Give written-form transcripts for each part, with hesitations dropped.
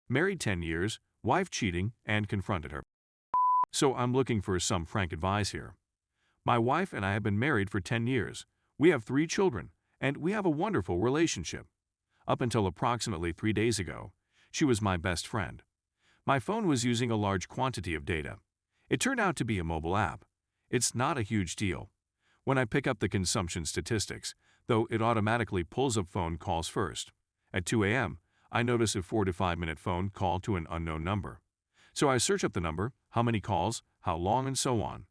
Married 10 years, wife cheating, and confronted her. So I'm looking for some frank advice here. My wife and I have been married for 10 years. We have 3 children, and we have a wonderful relationship. Up until approximately 3 days ago, she was my best friend. My phone was using a large quantity of data. It turned out to be a mobile app. It's not a huge deal. When I pick up the consumption statistics, though, it automatically pulls up phone calls first. At 2 a.m., I notice a 4 to 5 minute phone call to an unknown number. So I search up the number, how many calls, how long, and so on.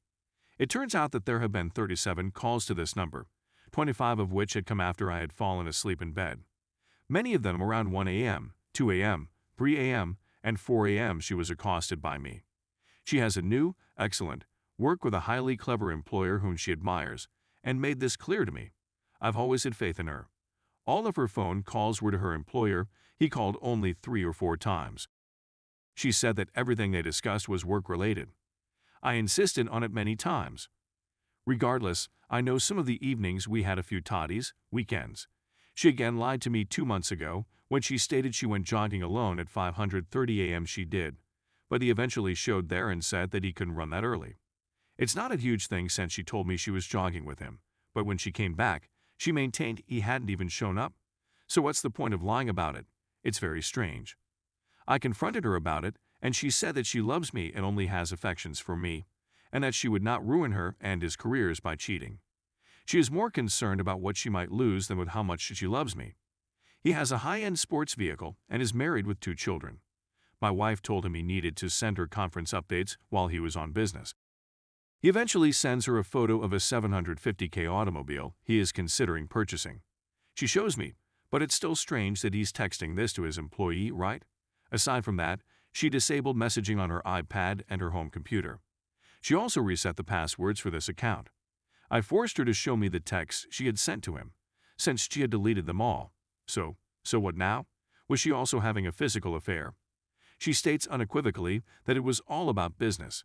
It turns out that there have been 37 calls to this number, 25 of which had come after I had fallen asleep in bed. Many of them around 1 a.m., 2 a.m., 3 a.m., and 4 a.m. she was accosted by me. She has a new, excellent, work with a highly clever employer whom she admires, and made this clear to me. I've always had faith in her. All of her phone calls were to her employer. He called only 3 or 4 times. She said that everything they discussed was work-related. I insisted on it many times. Regardless, I know some of the evenings we had a few toddies, weekends. She again lied to me 2 months ago when she stated she went jogging alone at 5:30 a.m. She did, but he eventually showed there and said that he couldn't run that early. It's not a huge thing since she told me she was jogging with him, but when she came back, she maintained he hadn't even shown up. So what's the point of lying about it? It's very strange. I confronted her about it, and she said that she loves me and only has affections for me, and that she would not ruin her and his careers by cheating. She is more concerned about what she might lose than with how much she loves me. He has a high-end sports vehicle and is married with 2 children. My wife told him he needed to send her conference updates while he was on business. He eventually sends her a photo of a $750K automobile he is considering purchasing. She shows me, but it's still strange that he's texting this to his employee, right? Aside from that, she disabled messaging on her iPad and her home computer. She also reset the passwords for this account. I forced her to show me the texts she had sent to him, since she had deleted them all. So what now? Was she also having a physical affair? She states unequivocally that it was all about business.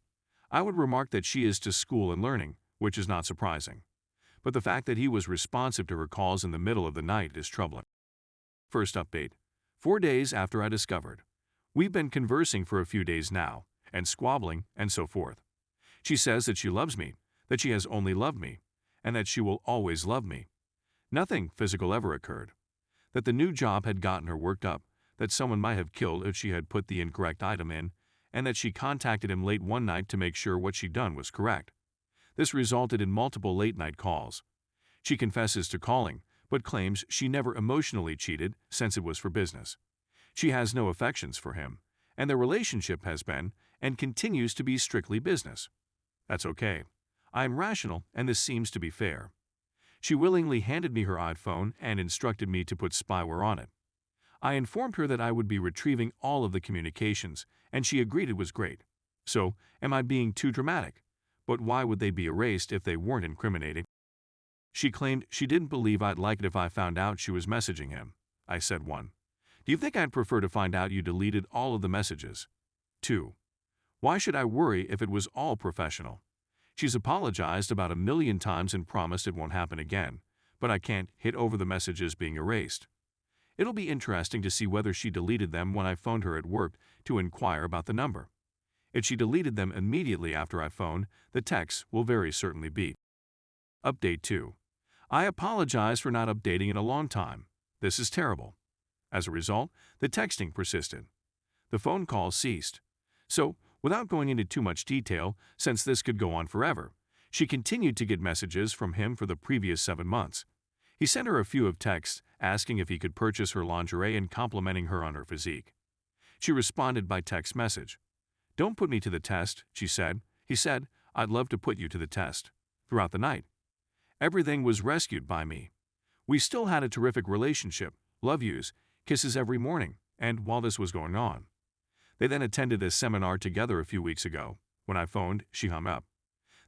I would remark that she is to school and learning, which is not surprising. But the fact that he was responsive to her calls in the middle of the night is troubling. First update. 4 days after I discovered. We've been conversing for a few days now, and squabbling, and so forth. She says that she loves me, that she has only loved me, and that she will always love me. Nothing physical ever occurred. That the new job had gotten her worked up, that someone might have killed if she had put the incorrect item in, and that she contacted him late one night to make sure what she'd done was correct. This resulted in multiple late-night calls. She confesses to calling, but claims she never emotionally cheated since it was for business. She has no affections for him, and their relationship has been and continues to be strictly business. That's okay. I am rational, and this seems to be fair. She willingly handed me her iPhone and instructed me to put spyware on it. I informed her that I would be retrieving all of the communications, and she agreed it was great. So, am I being too dramatic? But why would they be erased if they weren't incriminating? She claimed she didn't believe I'd like it if I found out she was messaging him. I said 1. Do you think I'd prefer to find out you deleted all of the messages? 2. Why should I worry if it was all professional? She's apologized about 1,000,000 times and promised it won't happen again, but I can't hit over the messages being erased. It'll be interesting to see whether she deleted them when I phoned her at work to inquire about the number. If she deleted them immediately after I phoned, the texts will very certainly be. Update 2. I apologize for not updating in a long time. This is terrible. As a result, the texting persisted. The phone calls ceased. So, without going into too much detail, since this could go on forever, she continued to get messages from him for the previous 7 months. He sent her a few of texts asking if he could purchase her lingerie and complimenting her on her physique. She responded by text message. Don't put me to the test, she said. He said, I'd love to put you to the test. Throughout the night. Everything was rescued by me. We still had a terrific relationship, love yous, kisses every morning, and while this was going on. They then attended a seminar together a few weeks ago. When I phoned, she hung up.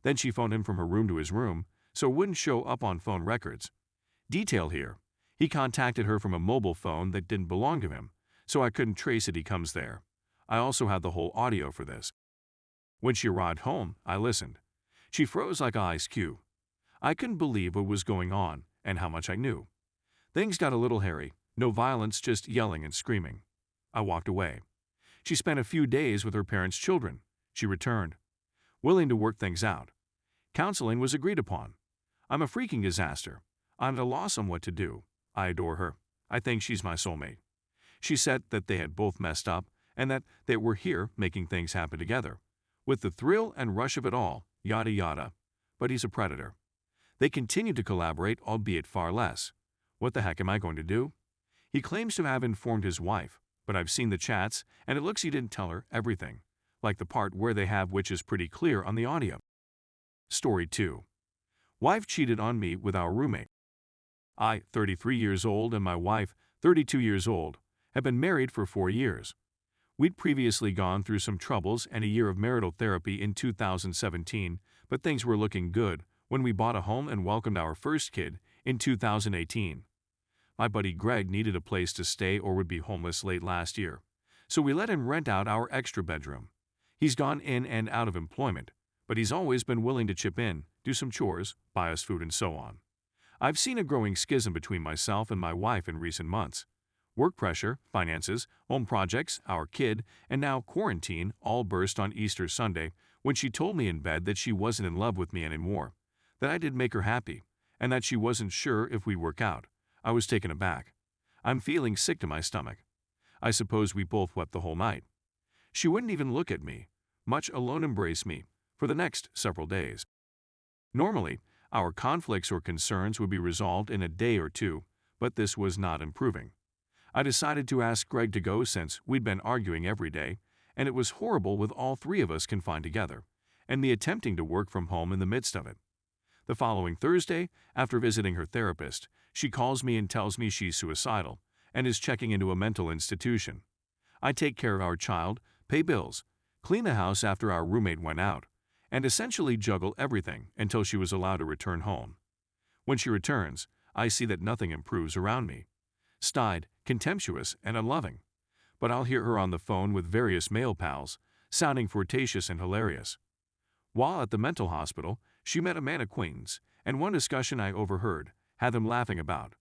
Then she phoned him from her room to his room, so it wouldn't show up on phone records. Detail here. He contacted her from a mobile phone that didn't belong to him, so I couldn't trace it. He comes there. I also had the whole audio for this. When she arrived home, I listened. She froze like an ice cube. I couldn't believe what was going on and how much I knew. Things got a little hairy. No violence, just yelling and screaming. I walked away. She spent a few days with her parents' children. She returned, willing to work things out. Counseling was agreed upon. I'm a freaking disaster. I'm at a loss on what to do. I adore her. I think she's my soulmate. She said that they had both messed up and that they were here making things happen together. With the thrill and rush of it all, yada yada. But he's a predator. They continue to collaborate, albeit far less. What the heck am I going to do? He claims to have informed his wife, but I've seen the chats and it looks he didn't tell her everything, like the part where they have, which is pretty clear on the audio. Story 2. Wife cheated on me with our roommate. I, 33 years old, and my wife, 32 years old, have been married for 4 years. We'd previously gone through some troubles and a year of marital therapy in 2017, but things were looking good when we bought a home and welcomed our first kid in 2018. My buddy Greg needed a place to stay or would be homeless late last year, so we let him rent out our extra bedroom. He's gone in and out of employment, but he's always been willing to chip in, do some chores, buy us food, and so on. I've seen a growing schism between myself and my wife in recent months. Work pressure, finances, home projects, our kid, and now quarantine all burst on Easter Sunday when she told me in bed that she wasn't in love with me anymore, that I did make her happy, and that she wasn't sure if we'd work out. I was taken aback. I'm feeling sick to my stomach. I suppose we both wept the whole night. She wouldn't even look at me, much alone embrace me, for the next several days. Normally, our conflicts or concerns would be resolved in a day or two, but this was not improving. I decided to ask Greg to go since we'd been arguing every day, and it was horrible with all three of us confined together, and me attempting to work from home in the midst of it. The following Thursday, after visiting her therapist, she calls me and tells me she's suicidal and is checking into a mental institution. I take care of our child, pay bills, clean the house after our roommate went out, and essentially juggle everything until she was allowed to return home. When she returns, I see that nothing improves around me. Snide, contemptuous, and unloving. But I'll hear her on the phone with various male pals, sounding flirtatious and hilarious. While at the mental hospital, she met a man acquaintance, and one discussion I overheard had them laughing about.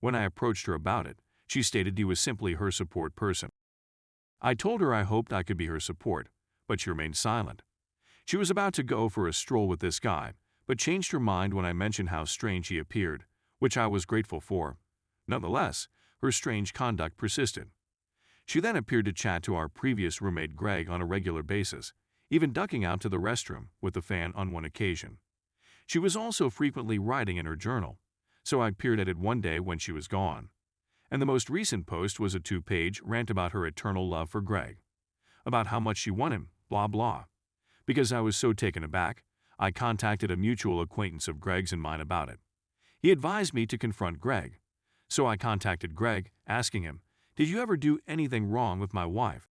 When I approached her about it, she stated he was simply her support person. I told her I hoped I could be her support, but she remained silent. She was about to go for a stroll with this guy, but changed her mind when I mentioned how strange he appeared, which I was grateful for. Nonetheless, her strange conduct persisted. She then appeared to chat to our previous roommate Greg on a regular basis, even ducking out to the restroom with the fan on one occasion. She was also frequently writing in her journal, so I peered at it one day when she was gone. And the most recent post was a 2-page rant about her eternal love for Greg, about how much she wanted him, blah blah. Because I was so taken aback, I contacted a mutual acquaintance of Greg's and mine about it. He advised me to confront Greg. So I contacted Greg, asking him, "Did you ever do anything wrong with my wife?"